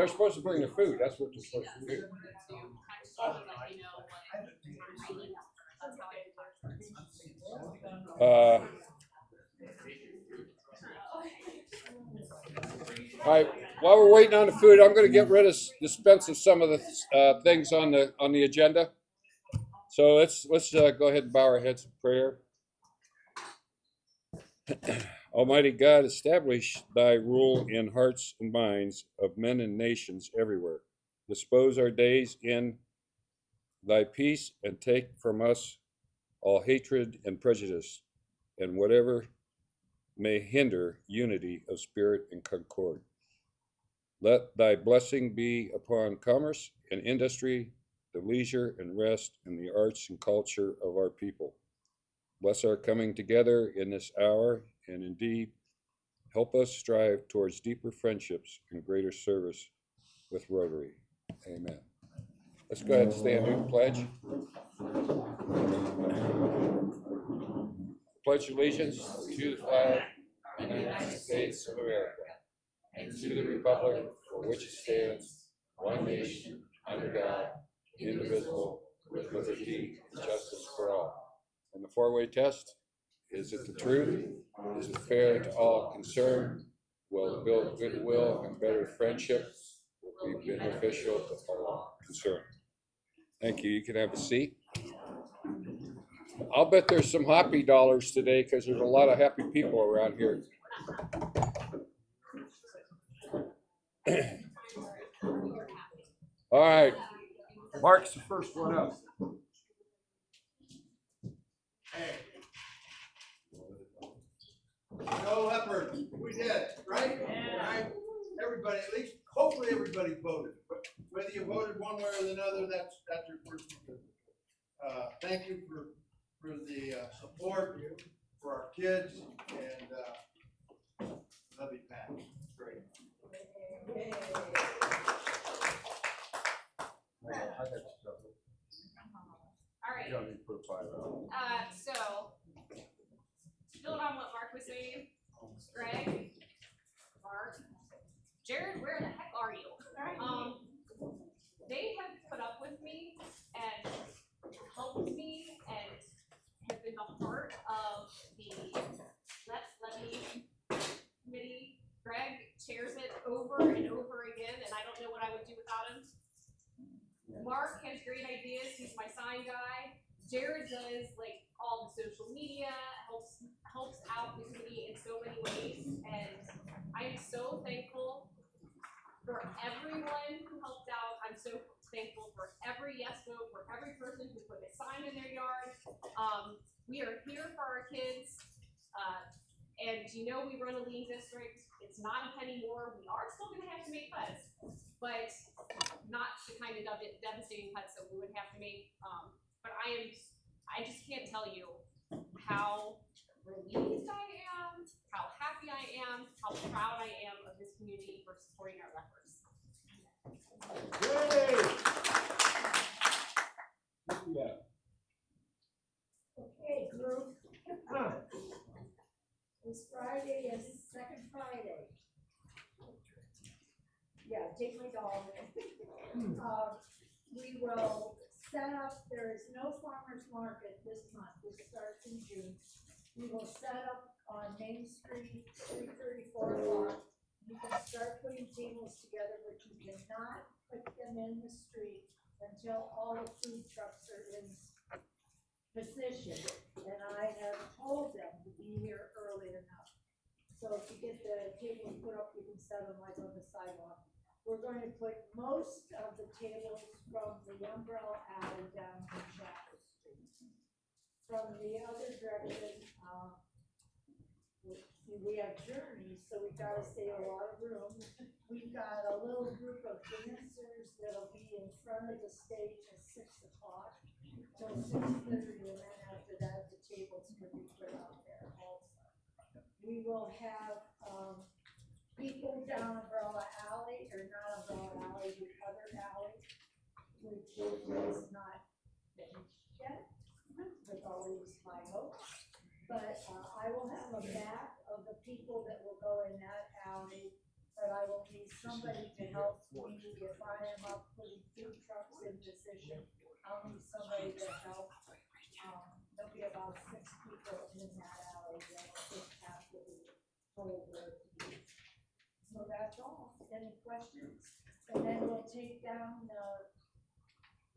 They're supposed to bring the food. That's what they're supposed to do. All right. While we're waiting on the food, I'm going to get rid of dispense of some of the things on the agenda. So let's go ahead and bow our heads in prayer. Almighty God, establish thy rule in hearts and minds of men and nations everywhere. Dispose our days in thy peace and take from us all hatred and prejudice and whatever may hinder unity of spirit and concord. Let thy blessing be upon commerce and industry, the leisure and rest, and the arts and culture of our people. Bless our coming together in this hour, and indeed help us strive towards deeper friendships and greater service with Rotary. Amen. Let's go ahead and stand and do the pledge. Pledge allegiance to the flag of the United States of America and to the republic for which it stands, one nation, under God, indivisible, with liberty and justice for all. And the four-way test: is it the truth? Is it fair to all concerned? Will it build goodwill and better friendship? Will be beneficial to all concerned. Thank you. You can have a seat. I'll bet there's some happy dollars today because there's a lot of happy people around here. All right. Mark's the first one up. Hey. No leopard. We did, right? Yeah. Right? Everybody, at least, hopefully everybody voted. Whether you voted one way or another, that's your personal business. Thank you for the support for our kids, and love you, Pat. It's great. All right. So, to build on what Mark was saying, Greg, Mark, Jared, where the heck are you? They have put up with me and helped me and have been the heart of the Let's Levy committee. Greg chairs it over and over again, and I don't know what I would do without him. Mark has great ideas. He's my sign guy. Jared does like all the social media, helps out the community in so many ways, and I am so thankful for everyone who helped out. I'm so thankful for every yes vote, for every person who put a sign in their yard. We are here for our kids, and we run a lean district. It's not a penny more. We are still going to have to make cuts, but not the kind of devastating cuts that we would have to make. But I just can't tell you how relieved I am, how happy I am, how proud I am of this community for supporting our efforts. Yay! Yeah. Okay, group. This Friday is second Friday. Yeah, take my dog. We will set up, there is no farmer's market this month. This starts in June. We will set up on Main Street, 3:30, 4 o'clock. You can start putting tables together, but you cannot put them in the street until all the food trucks are in position. And I have told them to be here early enough. So if you get the tables put up, you can set them like on the sidewalk. We're going to put most of the tables from the umbrella alley down to Chapel Street. From the other direction, we have journeys, so we've got to save a lot of room. We've got a little group of dancers that'll be in front of the stage at 6 o'clock till 6:30, and then after that, the tables can be put out there also. We will have people down Umbrella Alley, or not Umbrella Alley, the other alley, which is not finished yet, with always high hopes. But I will have a map of the people that will go in that alley but I will need somebody to help me if I am up putting food trucks in position. I'll need somebody to help. There'll be about 6 people in that alley that just have to be told where to be. So that's all. Any questions? And then we'll take down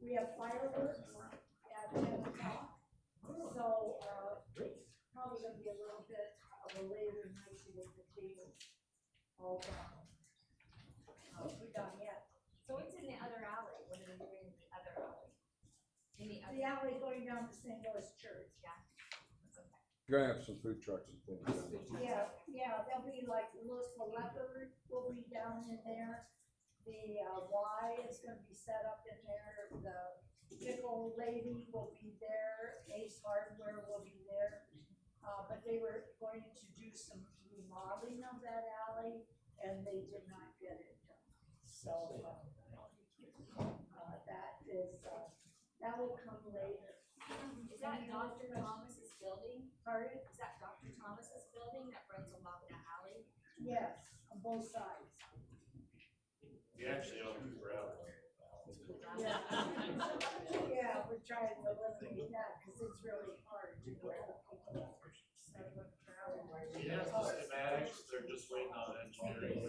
we have fireworks at 10 o'clock. So, it's probably gonna be a little bit of a later night to get the tables all done. We're done yet. So it's in the other alley, what are they doing in the other alley? In the The alley going down to St. Louis Church. You're gonna have some food trucks and things. Yeah, there'll be like Louisville Rotary will be down in there. The Y is gonna be set up in there. The pickle lady will be there. Ace Hardware will be there. But they were going to do some remodeling of that alley and they did not get it done. So, that will come later. Is that Dr. Thomas's building? Pardon? Is that Dr. Thomas's building that runs along the alley? Yes, on both sides. You actually own Cooper Alley. Yeah. Yeah, we're trying to eliminate that because it's really hard to go. He has the schematics, they're just waiting on engineering.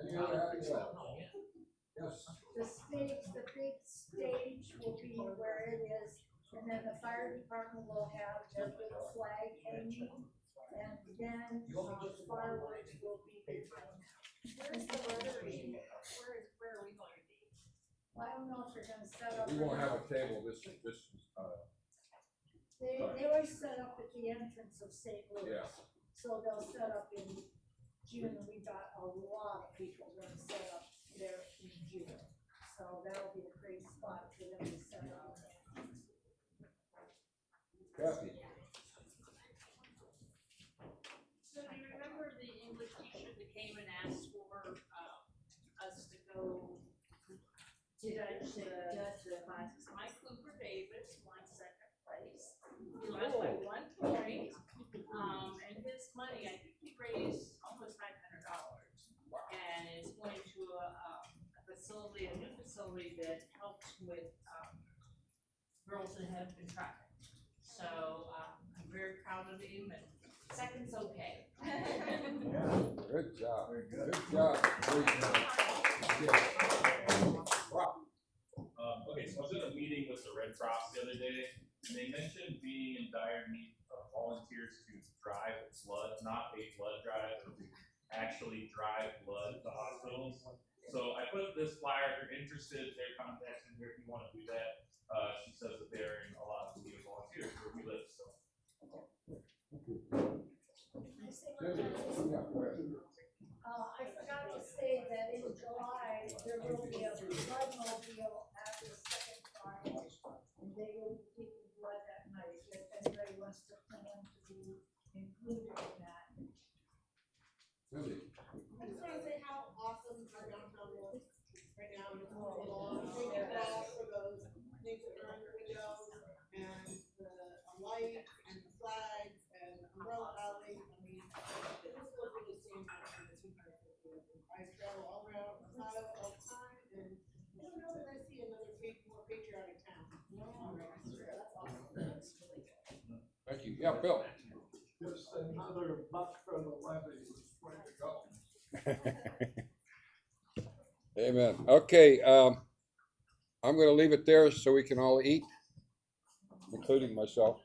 Any other items? Yes. The big stage will be where it is, and then the fire department will have their big flag hanging, and then fireworks will be behind. Where's the Rotary? Where are we going to be? Well, I don't know if they're gonna set up. We won't have a table this, They always set up at the entrance of St. Louis. yeah. So they'll set up in June, and we got a lot of people gonna set up there in June. So that'll be a great spot for them to set up. Kathy? So do you remember the English teacher that came and asked for, us to go judge the classes? Mike Cooper Davis won second place. He lost by 1 point. And his money, I think he raised almost $900. And it's going to a new facility that helps with, girls that have been trafficked. So, I'm very proud of him, and second's okay. Good job. Good job. Wow. Okay, so I was in a meeting with the Red Cross the other day, and they mentioned being in dire need of volunteers to drive blood, not a blood drive, but to actually drive blood to hospitals. So I put this flyer, if you're interested, their contact in here if you want to do that. She says that they're in a lot of need of volunteers where we live, so. I forgot to say that in July, there will be a blood mobile at the second farm, and they will be taking blood that night, if anybody wants to plan to be included in that. Cindy? I just wanna say how awesome our downtown looks right now, and it's all along, thank you all for those things that are on your windows, and the light, and the flags, and the umbrella alley, I mean, it just feels really seeing that from the 250. I travel all around Ohio all the time, and I don't know that I see another more patriotic town. That's awesome. Thank you. Yeah, Bill? Just another buck for the levy was way to go. Amen. Okay, I'm gonna leave it there so we can all eat, including myself.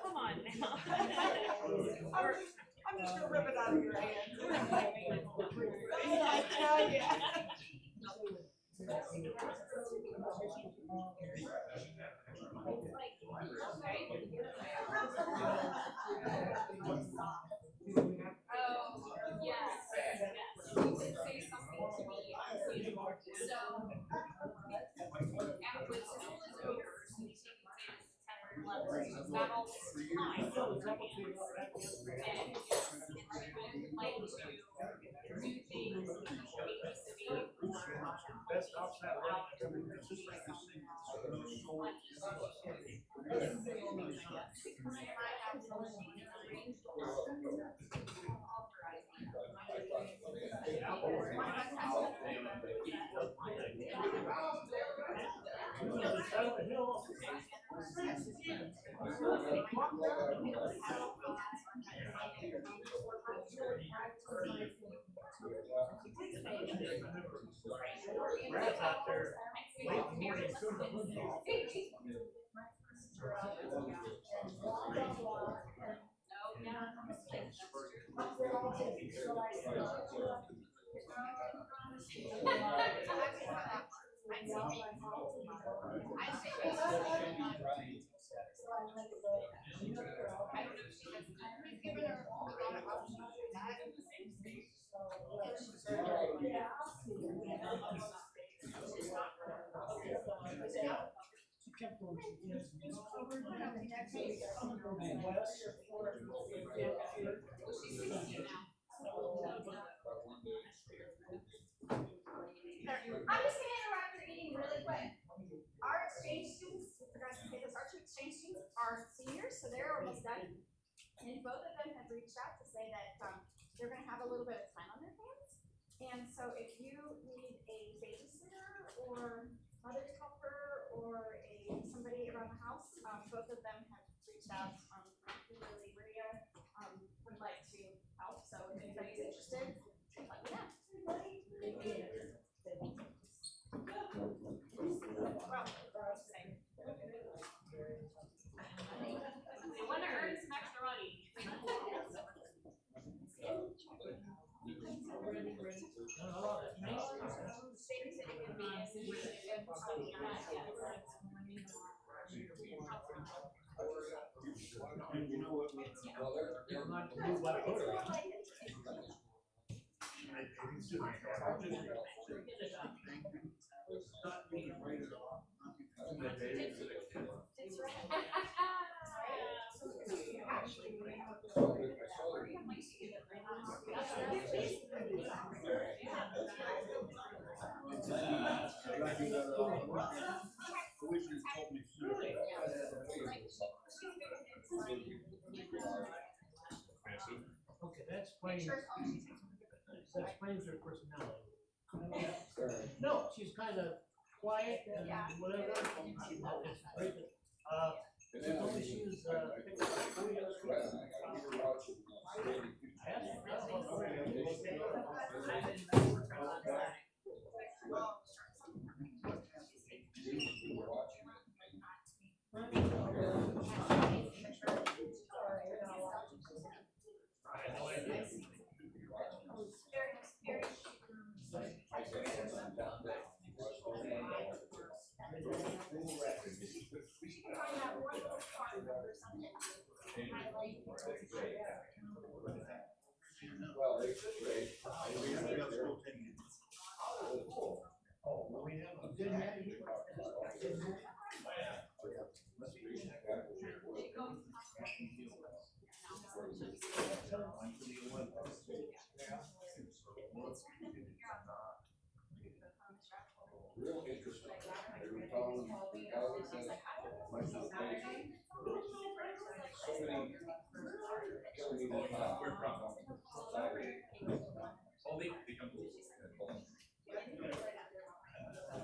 Come on now. I'm just gonna rip it out of your hands. I tell ya. Oh, yes. He did say something to me. So, with school is over, so he's taking classes 10 or 11. he's got all this time on their hands. And I would like to do things babysitting Best option out there. Brad's out there late in the morning shooting the moon off. I'm just gonna interrupt your eating really quick. Our exchange students, we forgot to say this, our two exchange students are seniors, so they're almost done. And both of them have reached out to say that, they're gonna have a little bit of time on their hands. And so if you need a babysitter or mother's helper or somebody around the house, both of them have reached out, particularly Maria, would like to help, so if anybody's interested, let me know. I want to earn some extra money. Okay, that explains her personality. No, she's kind of quiet and whatever. It's great that, she told me she was, picked up 4 years ago. I asked her, I don't know, Real interesting. They were telling so many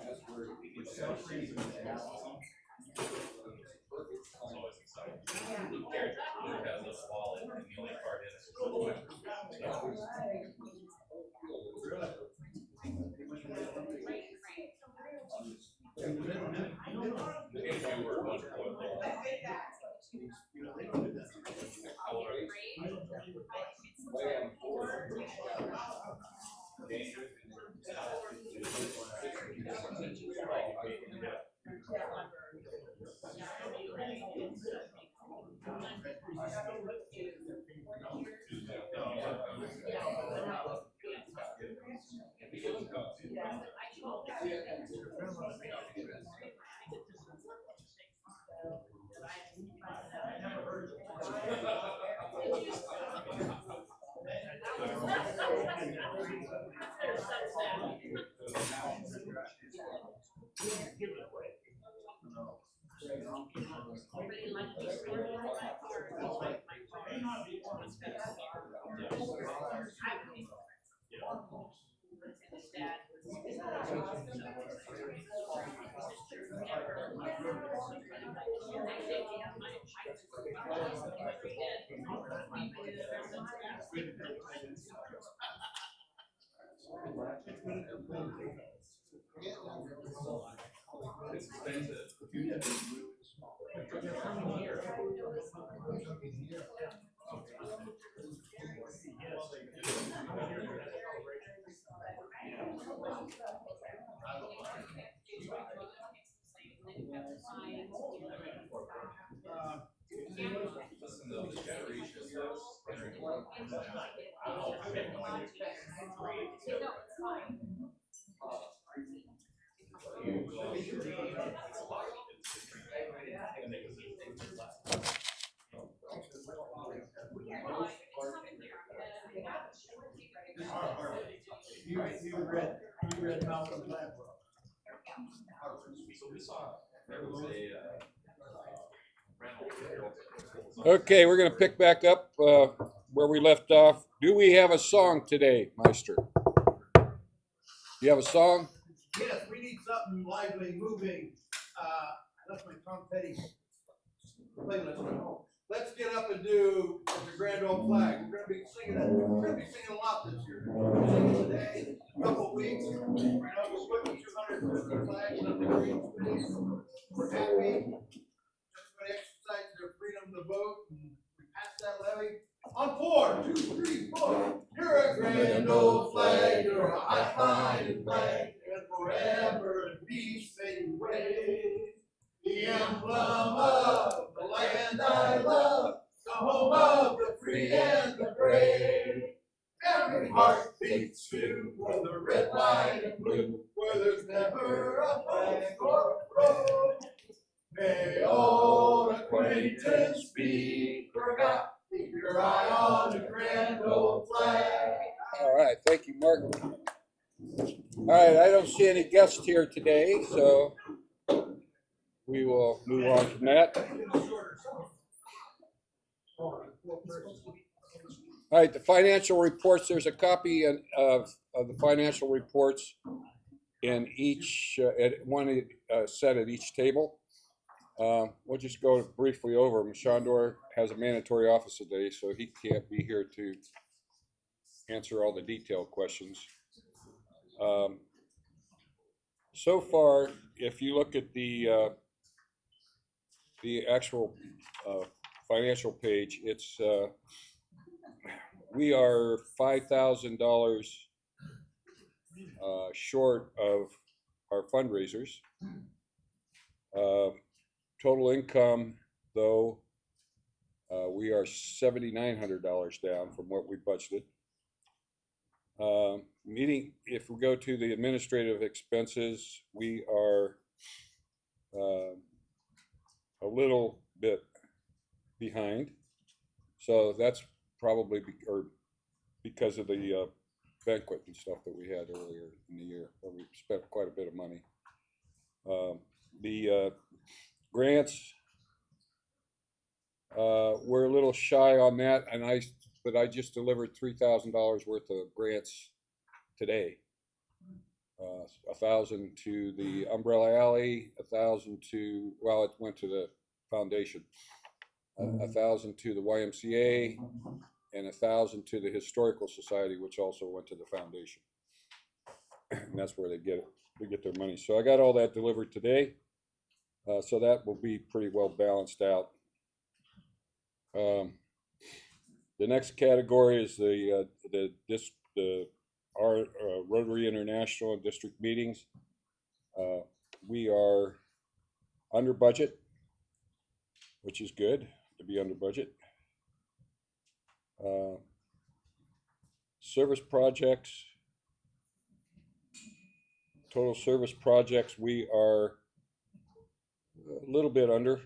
that's where which celebrates perfect time. Always exciting. Character really has a wallet, and the only part is. If you were one point. How old are you? Give it away. Already like me started my car, I like my car. I and his dad was. It's expensive. They're coming here. Listen to the generation that's entering the world. I have no idea. You go, it's a lot. And they You read Malcolm Gladwell. So we saw, there was a, rental. Okay, we're gonna pick back up where we left off. Do we have a song today, Meister? Do you have a song? Yes, we need something lively, moving. I left my Tom Petty playlist at home. Let's get up and do the Grand Old Flag. We're gonna be singing it. We're gonna be singing a lot this year. We're singing today, a couple of weeks. We're putting 250 flags on the green space. We're happy. Everybody exercised their freedom to vote, and we passed that levy. On 4, 2, 3, 4. You're a grand old flag. You're a high-minded flag. And forever in peace may you wave. The emblem of the land I love, the home of the free and the brave. Every heart beats true for the red, white, and blue, where there's never a flag or a road. May old acquaintance be forgot. Keep your eye on the grand old flag. All right, thank you, Mark. All right, I don't see any guests here today, so we will move on from that. All right, the financial reports, there's a copy of the financial reports in each, at one set at each table. We'll just go briefly over them. Shandor has a mandatory office today, so he can't be here to answer all the detailed questions. So far, if you look at the actual financial page, it's we are $5,000 short of our fundraisers. Total income, though, we are $7,900 down from what we budgeted. If we go to the administrative expenses, we are a little bit behind. So that's probably because of the banquet and stuff that we had earlier in the year, where we spent quite a bit of money. The grants, we're a little shy on that, but I just delivered $3,000 worth of grants today. 1,000 to the Umbrella Alley, 1,000 to, well, it went to the foundation, 1,000 to the YMCA, and 1,000 to the Historical Society, which also went to the foundation. And that's where they get their money. So I got all that delivered today. So that will be pretty well balanced out. The next category is our Rotary International and district meetings. We are under budget, which is good to be under budget. Service projects, total service projects, we are a little bit under.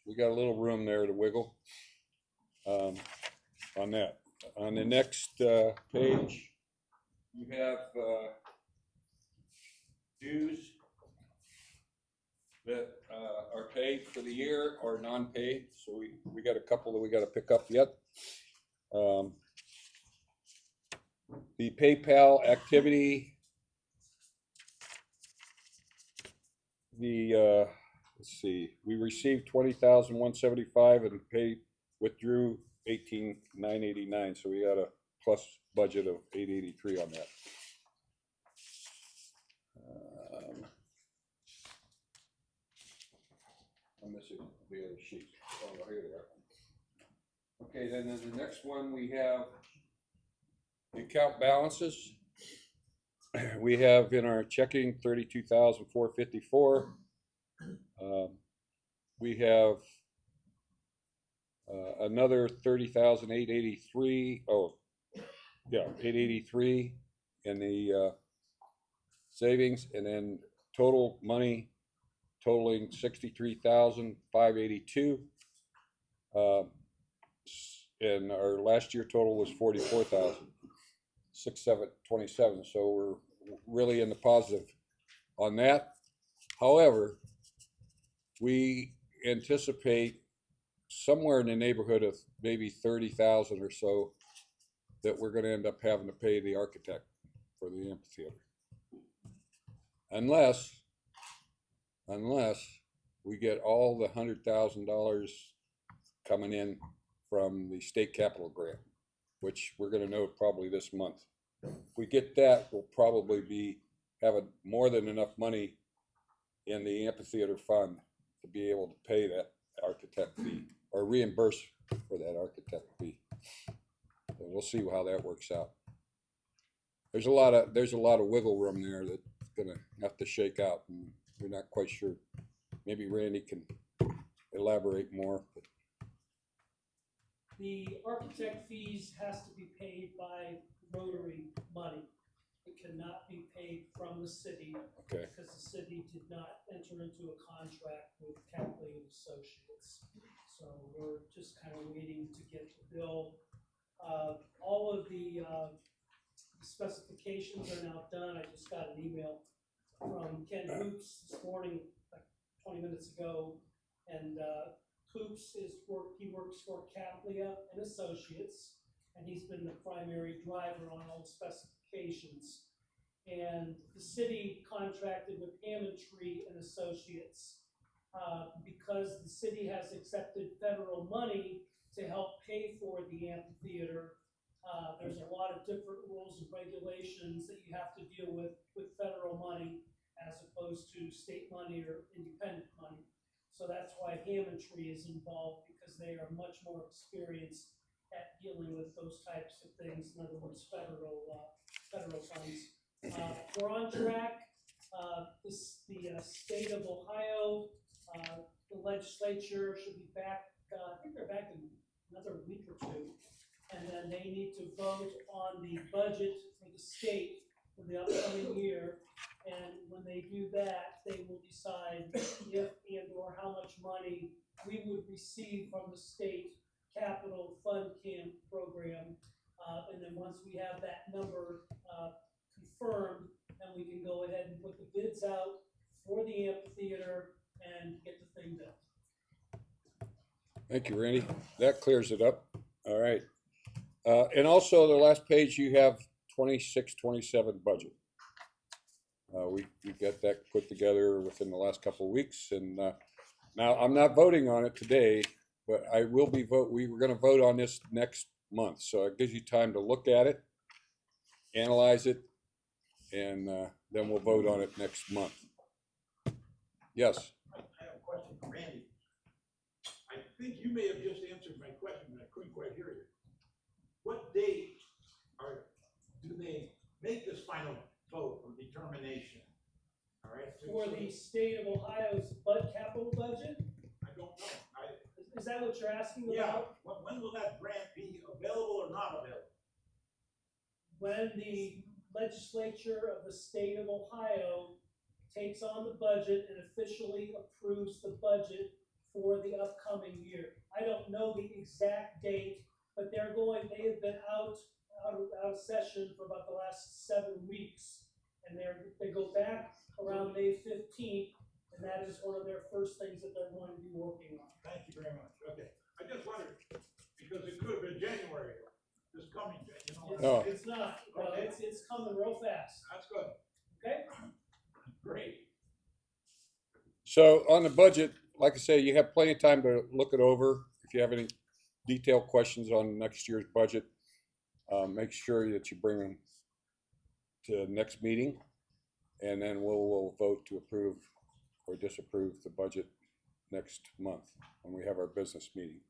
We got a little room there to wiggle on that. On the next page, you have dues that are paid for the year or non-paid. So we got a couple that we got to pick up yet. The PayPal activity, let's see, we received 20,175 and withdrew 18,989. So we got a plus budget of 883 on that. I'm missing the other sheet. Oh, here they are. Okay, then in the next one we have the account balances. We have in our checking 32,454. We have another 30,883. Oh, yeah, 883 in the savings, and then total money totaling 63,582. And our last year total was 44,627. So we're really in the positive on that. However, we anticipate somewhere in the neighborhood of maybe 30,000 or so that we're going to end up having to pay the architect for the amphitheater, unless we get all the $100,000 coming in from the state capital grant, which we're going to know probably this month. If we get that, we'll probably be having more than enough money in the amphitheater fund to be able to pay that architect fee or reimburse for that architect fee. So we'll see how that works out. There's a lot of wiggle room there that's gonna have to shake out, and we're not quite sure. Maybe Randy can elaborate more. But The architect fees has to be paid by Rotary money. It cannot be paid from the city. Okay. Because the city did not enter into a contract with Capley and Associates. So we're just kind of waiting to get the bill. All of the specifications are now done. I just got an email from Ken Hoops this morning, like 20 minutes ago, and Hoops he works for Caplia and Associates, and he's been the primary driver on all the specifications. And the city contracted with Hammondtree and Associates because the city has accepted federal money to help pay for the amphitheater. There's a lot of different rules and regulations that you have to deal with federal money as opposed to state money or independent money. So that's why Hammondtree is involved, because they are much more experienced at dealing with those types of things. In other words, federal funds. We're on track. The state of Ohio, the legislature should be back. I think they're back in another week or two. And then they need to vote on the budget for the state for the upcoming year. And when they do that, they will decide if and or how much money we would receive from the state capital fund camp program. And then once we have that number confirmed, then we can go ahead and put the bids out for the amphitheater and get the thing done. thank you, Randy. That clears it up. All right. And also the last page, you have 26-27 budget. We got that put together within the last couple of weeks, and now I'm not voting on it today, but I will be we were going to vote on this next month, so it gives you time to look at it, analyze it, and then we'll vote on it next month. Yes. I have a question for Randy. I think you may have just answered my question, but I couldn't quite hear you. What date do they make this final vote or determination? All right. For the state of Ohio's capital budget? I don't know. Is that what you're asking about? Yeah. When will that grant be available or not available? When the legislature of the state of Ohio takes on the budget and officially approves the budget for the upcoming year. I don't know the exact date, but they have been out out of session for about the last 7 weeks. And they go back around May 15th, and that is one of their first things that they're going to be working on. Thank you very much. Okay. I just wondered, because it could have been January, this coming, you know. It's, No. it's not, no, it's coming real fast, That's good. okay? Great. So on the budget, like I say, you have plenty of time to look it over. If you have any detailed questions on next year's budget, make sure that you bring them to the next meeting, and then we'll vote to approve or disapprove the budget next month when we have our business meeting.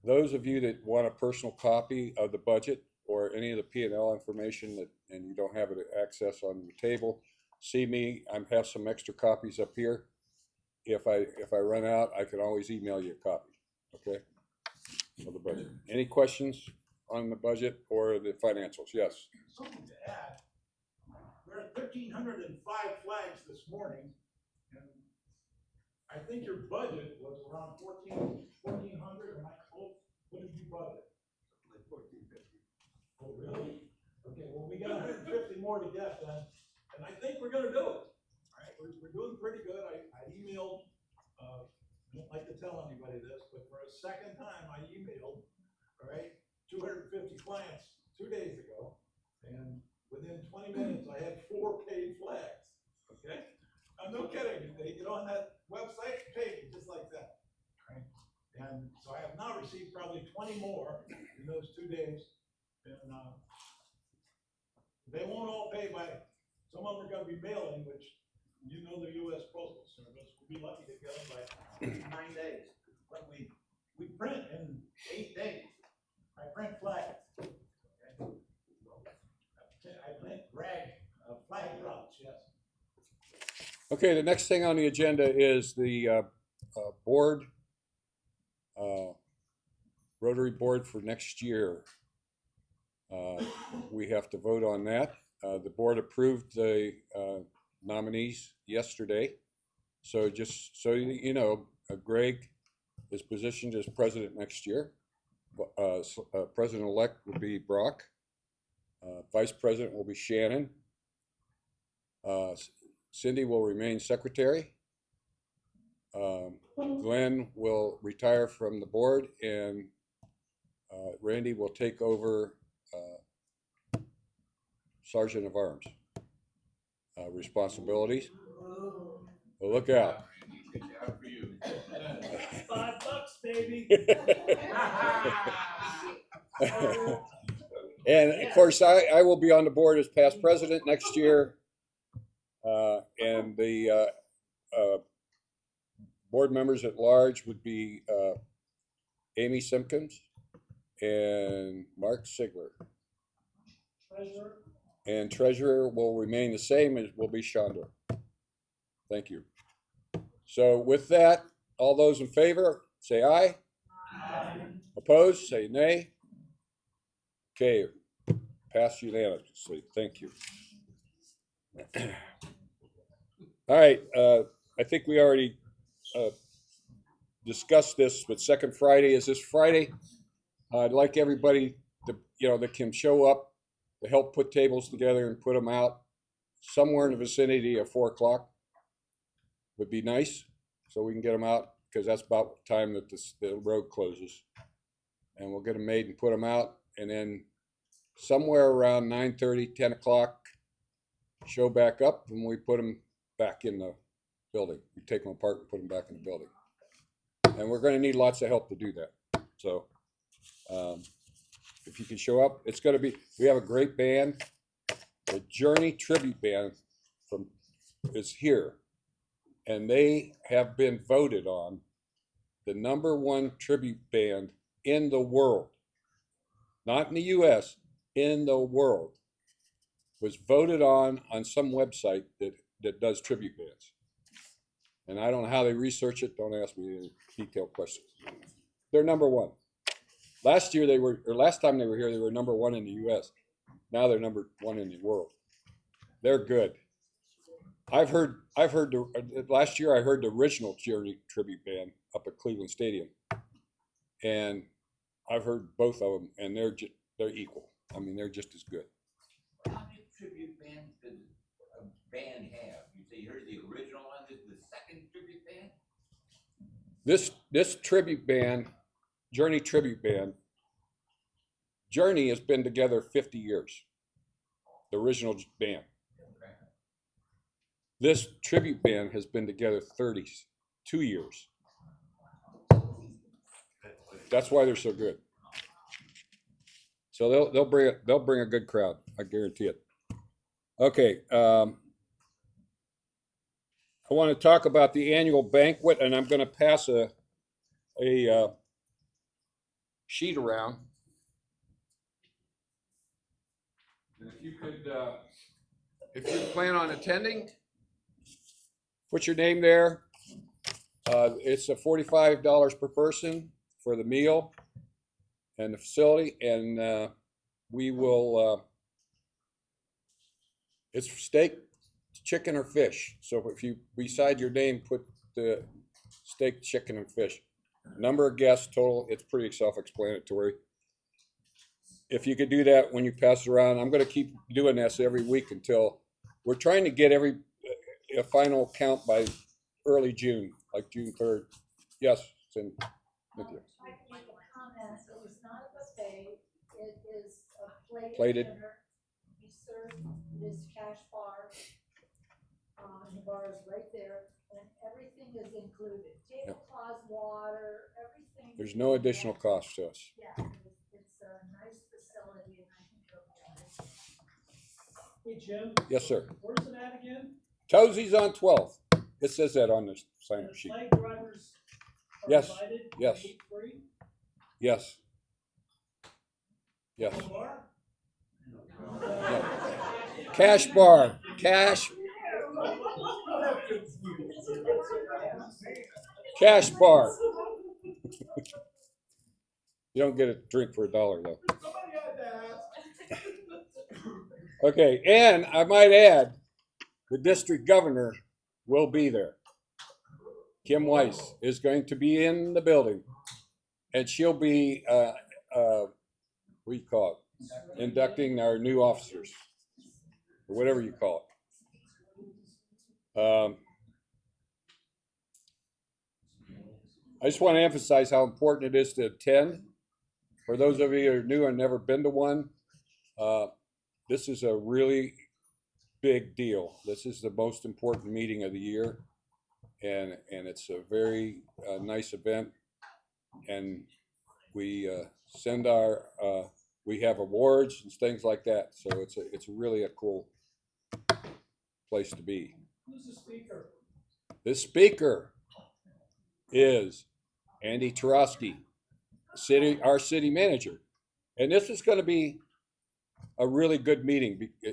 Those of you that want a personal copy of the budget or any of the P&L information that, and you don't have it access on your table, see me. I have some extra copies up here. If I run out, I can always email you a copy, okay, of the budget. Any questions on the budget or the financials? Yes. Something to add. There are 1,305 flags this morning, and I think your budget was around 1,400, am I close? What did you budget? Like 1,450. Oh, really? Okay, well, we got 150 more to get then, and I think we're gonna do it. All right, we're doing pretty good. I emailed, I don't like to tell anybody this, but for a second time, I emailed, all right, 250 clients 2 days ago, and within 20 minutes, I had 4 paid flags, okay? I'm no kidding, they get on that website, paid, just like that, right? And so I have now received probably 20 more in those 2 days, and they won't all pay by, some of them are gonna be mailing, which, you know, the US Postal Service, we'll be lucky to get them by 9 days. But we print in 8 days. I print flags. Okay? I print flag routes, yes. Okay, the next thing on the agenda is the board, Rotary Board for next year. We have to vote on that. The board approved the nominees yesterday. So just so you know, Greg is positioned as president next year. President-elect will be Brock. Vice president will be Shannon. Cindy will remain secretary. Glenn will retire from the board, and Randy will take over Sergeant of Arms responsibilities. Well, look out. $5, baby. And of course, I will be on the board as past president next year. And the board members at large would be Amy Simpkins and Mark Sigler. Treasurer. And treasurer will remain the same, as will be Chandra. Thank you. So with that, all those in favor, say aye. Aye. Opposed, say nay. Okay, passed unanimously. Thank you. All right, I think we already discussed this, but second Friday is this Friday. I'd like everybody to, that can show up to help put tables together and put them out somewhere in the vicinity of 4 o'clock. Would be nice, so we can get them out, because that's about the time that the road closes. And we'll get them made and put them out, and then somewhere around 9:30, 10 o'clock, show back up, and we put them back in the building. We take them apart and put them back in the building. And we're going to need lots of help to do that. So if you can show up, it's going to be, we have a great band. The Journey Tribute Band is here. And they have been voted on the #1 tribute band in the world. Not in the US, in the world. Was voted on some website that does tribute bands. And I don't know how they research it. Don't ask me any detailed questions. They're #1. Last time they were here, they were #1 in the US. Now they're #1 in the world. They're good. Last year I heard the original Journey tribute band up at Cleveland Stadium, and I've heard both of them, and they're equal. I mean, they're just as good. How many tribute bands does a band have? You say here's the original one, this is the second tribute band? This tribute band, Journey Tribute Band, Journey has been together 50 years, the original band. Okay. This tribute band has been together 32 years. That's why they're so good. So they'll bring a good crowd, I guarantee it. Okay, I want to talk about the annual banquet, and I'm going to pass a sheet around. And if you plan on attending, put your name there. It's a $45 per person for the meal and the facility, and we will. It's steak, chicken, or fish. So if you beside your name put the steak, chicken, and fish. Number of guests total. It's pretty self-explanatory. If you could do that when you pass it around, I'm going to keep doing this every week until we're trying to get a final count by early June, like June 3rd. Yes, Cindy. With you. I can make a comment, it is not a buffet, it is a Plated. dinner. You serve this cash bar, and the bar is right there, and everything is included, tablecloths, water, everything. There's no additional cost to us. Yeah, it's a nice facility, and I think it'll be nice. Hey, Jim? Yes, sir. Where's it at again? Tozie's on 12th. It says that on the sign-up The sheet. flag drivers are Yes, invited? yes. They eat free? Yes. Yes. No bar? Cash bar. Cash. Cash bar. You don't get a drink for $1 though. Somebody had to ask. Okay, and I might add, the district governor will be there. Kim Weiss is going to be in the building, and she'll be, what do you call it? Inducting our new officers, or whatever you call it. I just want to emphasize how important it is to attend. For those of you who are new and never been to one, this is a really big deal. This is the most important meeting of the year, and it's a very nice event. And we send our we have awards and things like that. So it's really a cool place to be. Who's the speaker? This speaker is Andy Tarosky, our city manager, and this is going to be a really good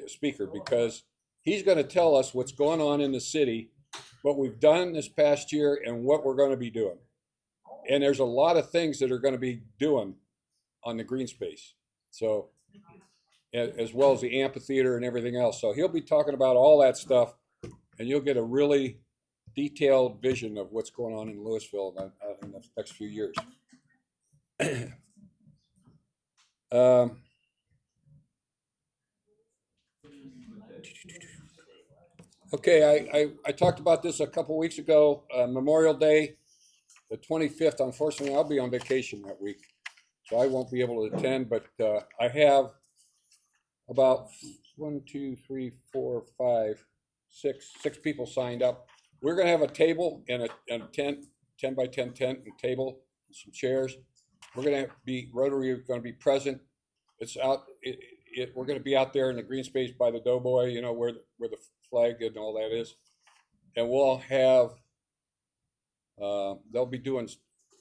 speaker because he's going to tell us what's going on in the city, what we've done this past year, and what we're going to be doing. And there's a lot of things that are going to be doing on the green space, so as well as the amphitheater and everything else. So he'll be talking about all that stuff, and you'll get a really detailed vision of what's going on in Louisville in the next few years. Okay, I talked about this a couple weeks ago. Memorial Day, the 25th. Unfortunately, I'll be on vacation that week, so I won't be able to attend. But I have about 6 people signed up. We're going to have a table and a tent, 10 by 10 tent and table, and some chairs. We're going to be Rotary. Going to be present. It's out. We're going to be out there in the green space by the Doughboy, you know, where the flag and all that is, and we'll have. They'll be doing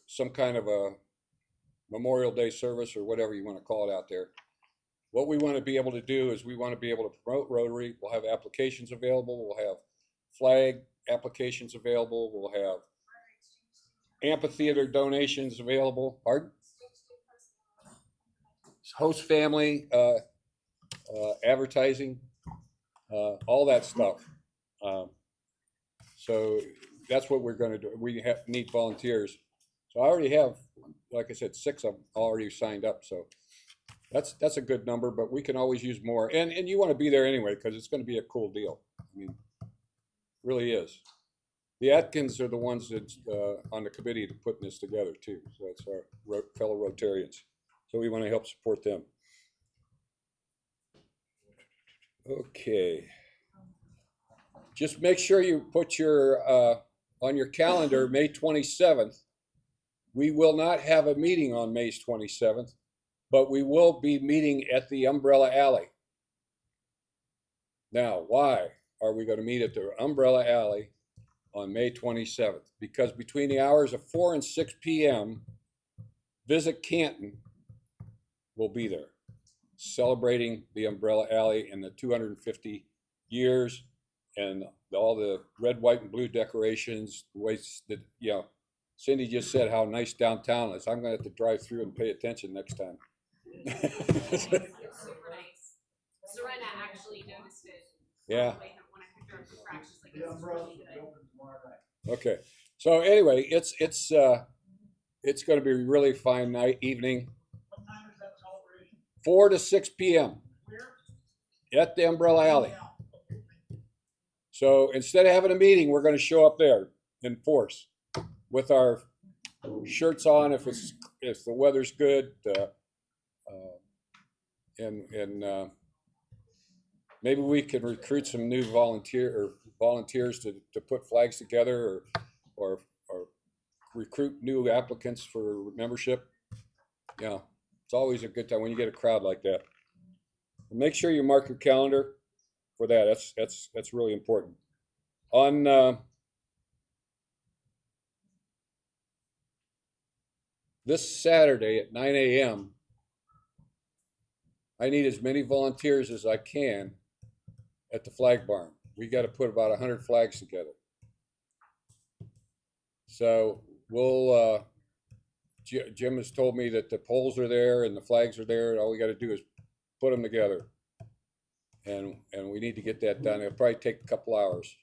some kind of a Memorial Day service or whatever you want to call it out there. What we want to be able to do is we want to be able to promote Rotary. We'll have applications available. We'll have flag applications available. We'll have amphitheater donations available. Pardon? Host family advertising, all that stuff. So that's what we're going to do. We need volunteers. So I already have, like I said, 6 of them already signed up. So That's a good number, but we can always use more. And you want to be there anyway because it's going to be a cool deal. I mean, really is. The Atkins are the ones that's on the committee to putting this together too. So it's our fellow Rotarians. So we want to help support them. Okay. Just make sure you put your on your calendar May 27th. We will not have a meeting on May 27th, but we will be meeting at the Umbrella Alley. Now, why are we going to meet at the Umbrella Alley on May 27th? Because between the hours of 4 and 6 p.m., Visit Canton will be there, celebrating the Umbrella Alley and the 250 years and all the red, white, and blue decorations, the ways that, you know, Cindy just said how nice downtown is. I'm going to have to drive through and pay attention next time. It's super nice. Serena actually noticed it. Yeah. When I picked her up for practice, like, The it's umbrella really will good. be open tomorrow night. Okay. So anyway, it's going to be a really fine evening. What time is that celebration? 4 to 6 p.m. Where? at the Umbrella Alley. So instead of having a meeting, we're going to show up there in force with our shirts on if the weather's good, and maybe we can recruit some new volunteers to put flags together or recruit new applicants for membership. Yeah, it's always a good time when you get a crowd like that. Make sure you mark your calendar for that. That's really important. On this Saturday at 9 a.m., I need as many volunteers as I can at the flag barn. We got to put about 100 flags together. So we'll, Jim has told me that the poles are there and the flags are there. All we got to do is put them together. And we need to get that done. It'll probably take a couple hours.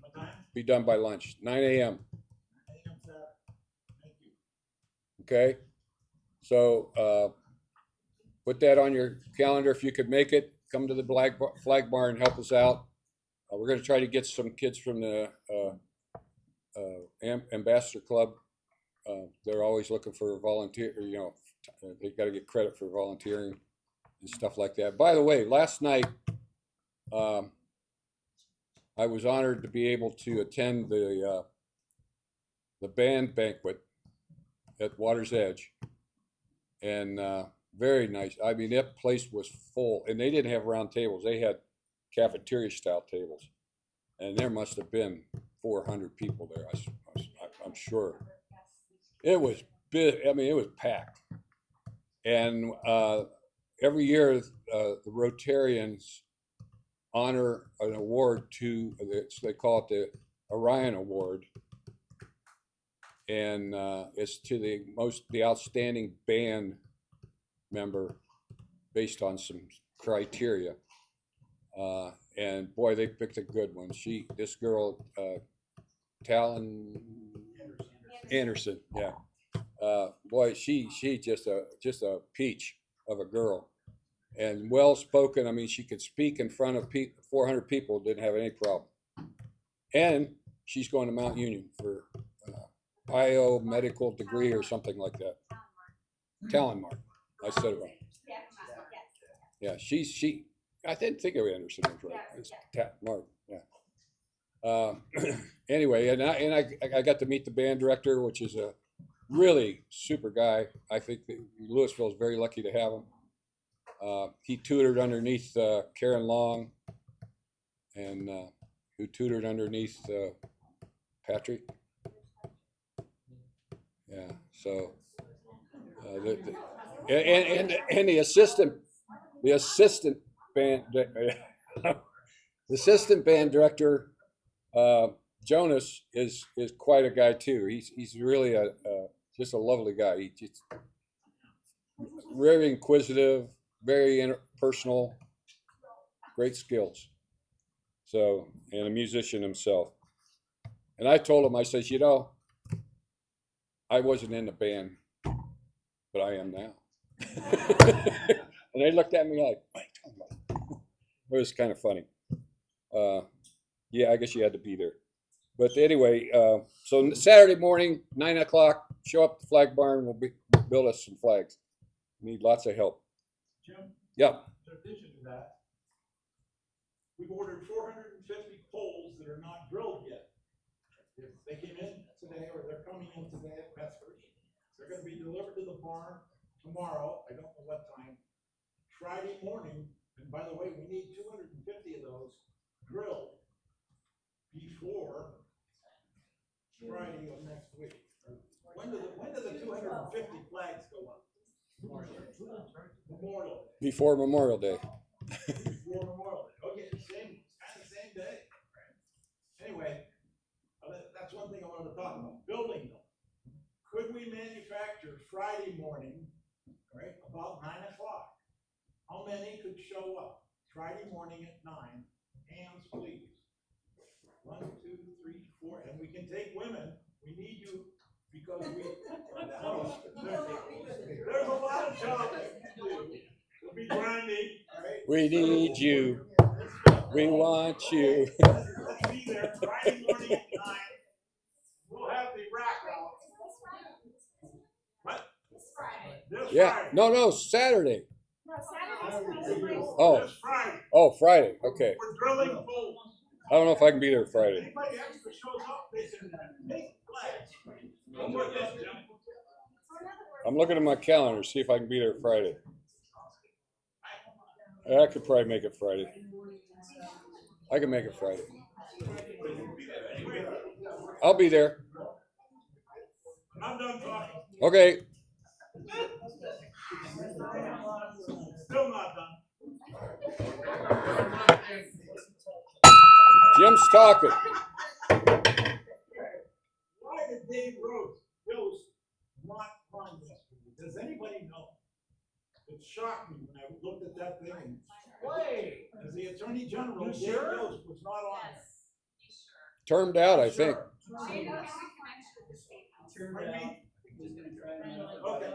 What time? Be done by lunch, 9 a.m. 9 a.m. Saturday. Thank you. Okay? So put that on your calendar if you could make it. Come to the flag barn and help us out. We're going to try to get some kids from the Ambassador Club. They're always looking for volunteer, you know, they got to get credit for volunteering and stuff like that. By the way, last night, I was honored to be able to attend the band banquet at Water's Edge, and very nice. I mean, that place was full, and they didn't have round tables. They had cafeteria style tables, and there must have been 400 people there. I'm sure. It was big. I mean, it was packed, and every year the Rotarians honor an award to, they call it the Orion Award, and it's to the outstanding band member based on some criteria. And boy, they picked a good one. This girl, Talon Anderson, yeah. Boy, she just a peach of a girl, and well spoken. I mean, she could speak in front of 400 people, didn't have any problem. And she's going to Mount Union for biomedical degree or something like that. Talon Mark, I said it wrong. Yeah, she. I didn't think of Anderson was right. It's Mark. Yeah. Anyway, and I got to meet the band director, which is a really super guy. I think that Louisville is very lucky to have him. He tutored underneath Karen Long, and who tutored underneath Patrick. Yeah. So and the assistant band the assistant band director Jonas is quite a guy too. He's really just a lovely guy. He's just very inquisitive, very personal, great skills. So, and a musician himself. And I told him, I says, you know, I wasn't in the band, but I am now. And they looked at me like, what are you talking about? It was kind of funny. Yeah, I guess you had to be there. But anyway, so Saturday morning, 9 o'clock, show up at the flag barn. We'll build us some flags. Need lots of help. Jim, Yep. in addition to that, we've ordered 450 poles that are not drilled yet. If they came in today, or they're coming in today at Bedford, they're gonna be delivered to the barn tomorrow, I don't know what time. Friday morning, and by the way, we need 250 of those drilled before Friday of next week. When do the 250 flags go up? Memorial Day. Before Memorial Day. Before Memorial Day. Okay, kind of same day. Anyway, that's one thing I wanted to talk about. Building them. Could we manufacture Friday morning, right, about 9 o'clock? How many could show up Friday morning at 9? Hands, please. 1, 2, 3, 4, and we can take women. We need you because there's a lot of jobs to do. We'll be grinding, right? We need you. We want you. Let's be there Friday morning at 9. We'll have the rack out. What? This Friday. This Yeah. Friday. No, Saturday. No, Saturday's Oh. This Friday. Oh, Friday. Okay. We're drilling poles. I don't know if I can be there Friday. Anybody extra shows up, they can make flags. One more thing, Jim. I'm looking at my calendar, see if I can be there Friday. I could probably make it Friday. I can make it Friday. I'll be there. I'm done talking. Okay. Still not done. Jim's talking. Why did Dave Rose not run yesterday? Does anybody know? It shocked me when I looked at that thing. And, wait, as the Attorney General, Dave Rose was not on there. Yes, you sure? Termed out, I think. She has a connection with the state house. Pardon me? Okay.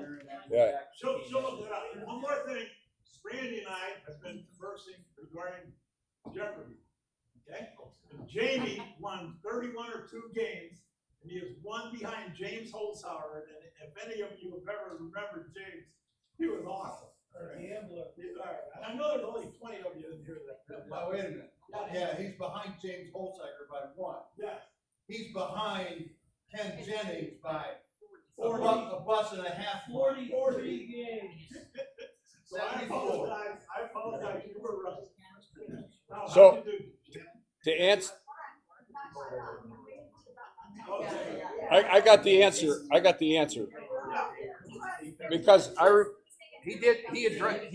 Yeah. She'll look it up. And one more thing, Randy and I have been conversing regarding Jeopardy. Okay? And Jamie won 31 or 2 games, and he is 1 behind James Holzhauer. And if any of you have ever remembered James, he was awesome. All right. Gambler. All right. And I know there's only 20 of you in here that. Now, wait a minute. Yeah, he's behind James Holzheimer by 1. Yes. He's behind Ken Jennings by a 40. bus and a half. 43 games. So I apologize, you were right. Now, So- how'd you do? To answer, Okay. I got the answer. I got the answer. Because he addressed it.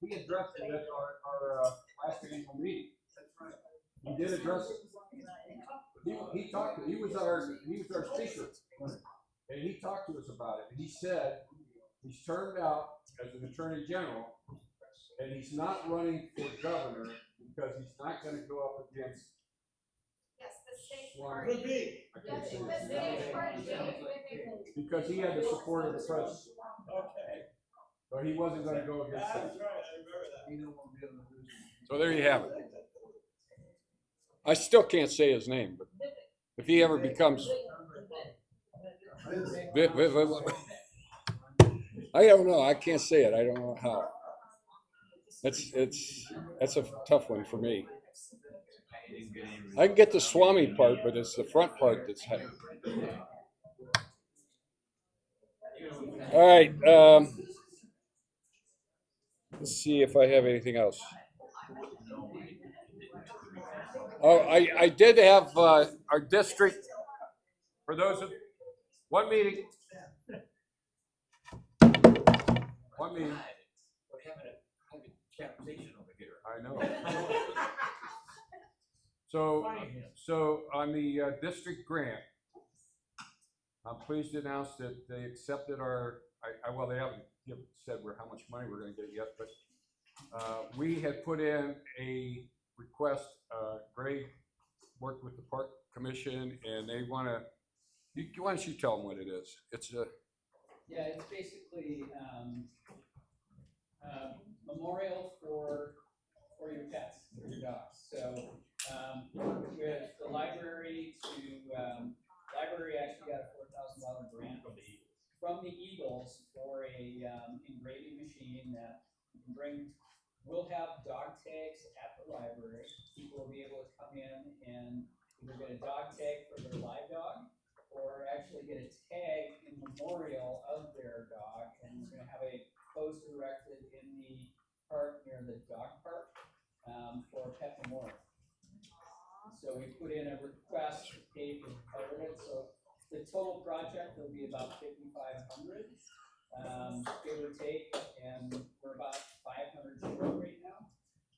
He addressed it at our last annual meeting. He did address it. He talked to, he was our speaker, and he talked to us about it. And he said he's turned out as an attorney general, and he's not running for governor because he's not going to go up against. Yes, the state Could party. be. I Yes, can't say the his state name. party. Because he had the support of the president, Okay. so he wasn't going to go against That's that. right, I remember that. So there you have it. I still can't say his name, but if he ever becomes, I don't know. I can't say it. I don't know how. That's a tough one for me. I can get the Swami part, but it's the front part that's heavy. All right. Let's see if I have anything else. Oh, I did have our district, for those of, one meeting. One meeting. We're having a conversation over here. I know. So on the district grant, I'm pleased to announce that they accepted our, well, they haven't said how much money we're gonna get yet, but we had put in a request. Greg worked with the Park Commission, and they wanna, why don't you tell them what it is? It's a, Yeah, it's basically, memorial for your pets, for your dogs. So, worked with the library library actually got a $4,000 grant from the Eagles for a engraving machine that you can bring. We'll have dog tags at the library. People will be able to come in and either get a dog tag for their live dog, or actually get a tag in memorial of their dog. And we're going to have a poster erected in the park near the dog park for pet memorial. So we put in a request to pay for part of it. So the total project will be about $5,500, give or take, and we're about 500 short right now.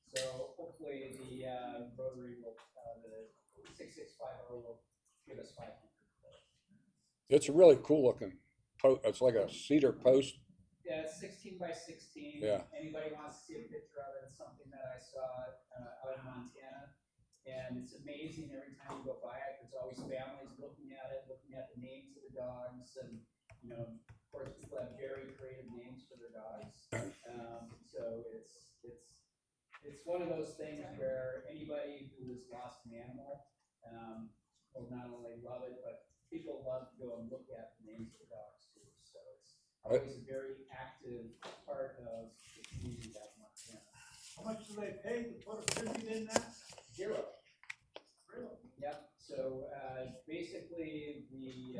So hopefully the Rotary will, the 6650 will give us 500. It's really cool looking. It's like a cedar post. Yeah, it's 16 by 16. Yeah. Anybody wants to see a picture of it, it's something that I saw out in Montana. And it's amazing every time you go by it. There's always families looking at it, looking at the names of the dogs. And, you know, of course, people have very creative names for their dogs. So it's one of those things where anybody who has lost an animal will not only love it, but people love to go and look at the names of the dogs too. So it's always a very active part of the community that Montana. How much do they pay to put a tribute in that? Zero. Really? Yep. So basically, the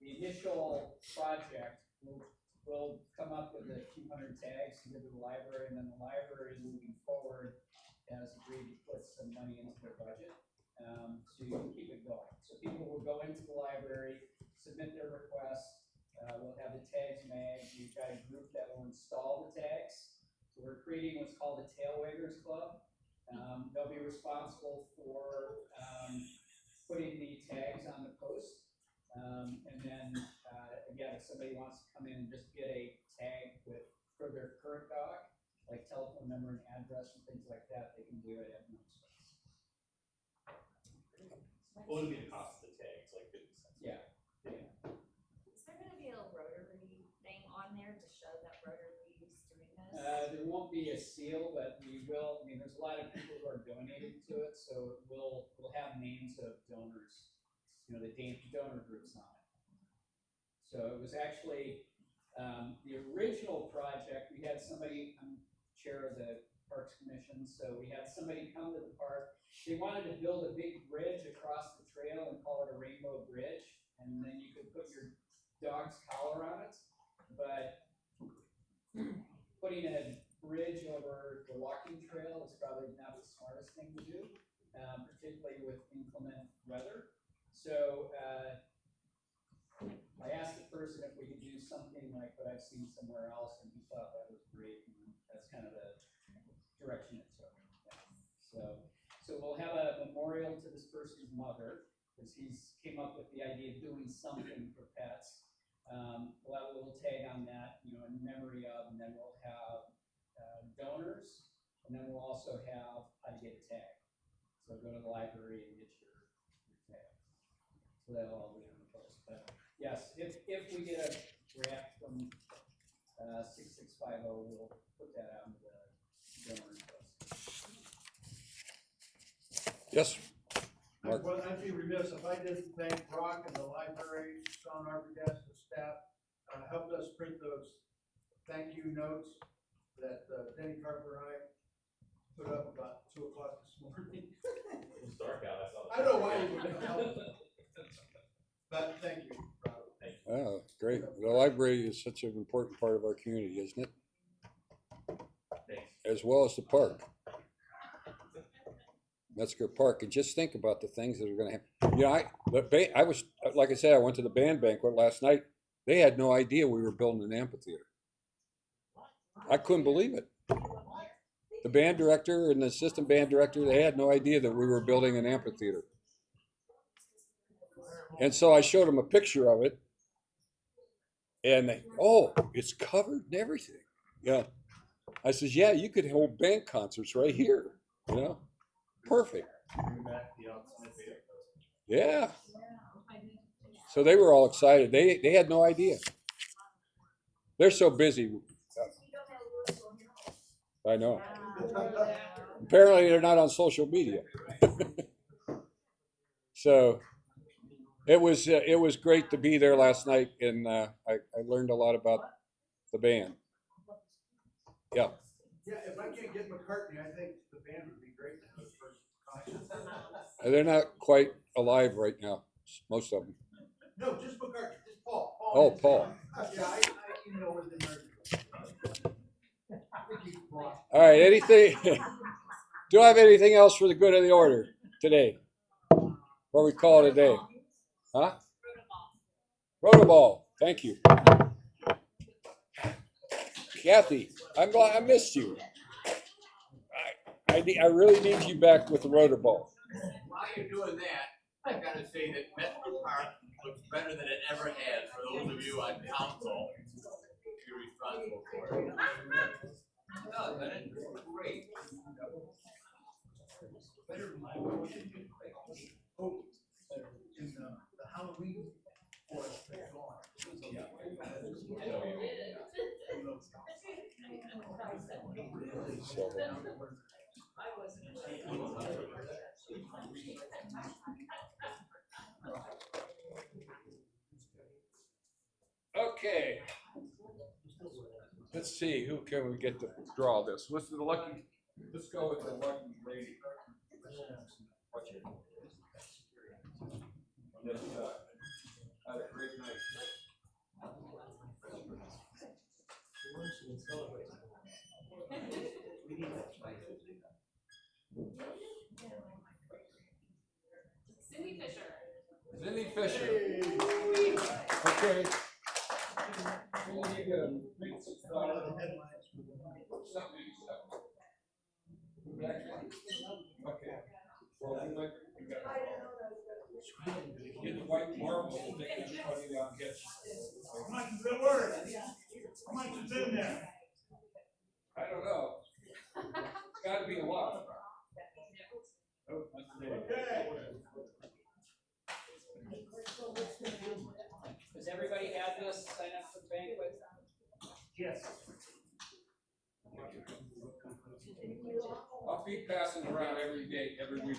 initial project will come up with a few hundred tags to give to the library, and then the library moving forward has agreed to put some money into their budget to keep it going. So people will go into the library, submit their requests. We'll have the tags made. We've got a group that will install the tags. So we're creating what's called the Tail Waggers Club. They'll be responsible for putting the tags on the post. And then, again, if somebody wants to come in and just get a tag for their current dog, like telephone number and address and things like that, they can do it at no expense. What would be the cost of the tags, like 50 cents? Yeah. Is there gonna be a Rotary thing on there to show that Rotary is doing this? There won't be a seal, but we will. I mean, there's a lot of people who are donating to it, so we'll have names of donors. You know, the donor groups on it. So it was actually the original project. We had somebody. I'm chair of the Parks Commission, so we had somebody come to the park. They wanted to build a big bridge across the trail and call it a rainbow bridge, and then you could put your dog's collar on it, but putting a bridge over the walking trail is probably not the smartest thing to do, particularly with inclement weather. So I asked the person if we could do something like what I've seen somewhere else, and he thought that was great, and that's kind of the direction it took. Yeah. So we'll have a memorial to this person's mother, because he's came up with the idea of doing something for pets. We'll have a little tag on that, you know, in memory of, and then we'll have donors, and then we'll also have how to get a tag. So go to the library and get your tag. So that'll all be on the post. But yes, if we get a grant from 6650, we'll put that out into the donor post. Yes. Mark. Well, I'd be remiss if I didn't thank Brock and the library, Sean Arbogast, the staff, helped us print those thank you notes that Denny Carper and I put up about 2 o'clock this morning. It was dark out, I saw the. I know why you would help. But thank you, Robert. Oh, great. The library is such an important part of our community, isn't it? Thanks. As well as the park. Metzger Park. And just think about the things that are going to happen. You know, I was, like I said, I went to the band banquet last night. They had no idea we were building an amphitheater. I couldn't believe it. The band director and the assistant band director, they had no idea that we were building an amphitheater. And so I showed them a picture of it. And they, oh, it's covered and everything. Yeah. I says, yeah, you could hold band concerts right here. You know, perfect. Yeah. So they were all excited. They had no idea. They're so busy. I know. Apparently, they're not on social media. So it was great to be there last night, and I learned a lot about the band. Yeah. Yeah, if I can't get McCartney, I think the band would be great for the first concert. They're not quite alive right now, most of them. No, just McCartney, just Paul. Oh, Paul. Yeah, I you know within there. All right, anything? Do I have anything else for the good of the order today? What we call it a day? Huh? Rotoball. Thank you. Kathy, I'm glad I missed you. I really need you back with the Rotoball. While you're doing that, I gotta say that Metro Park looks better than it ever has for those of you on council. You're responsible for it. No, but it's great. Better than my voice. Oh, and the Halloween was gone. Okay. Let's see, who can we get to draw this? Let's go with the lucky lady. Watch it. Yes, had a great night. Cindy Fisher. Cindy Fisher. Okay. We'll need to read something. Okay. Well, get the white marble and take everybody out and get. How much is it worth? How much is in there? I don't know. It's gotta be a lot. Okay. Does everybody have this, sign up for the banquet? Yes. I'll be passing around every day, every week.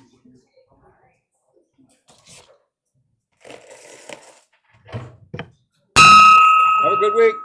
Have a good week.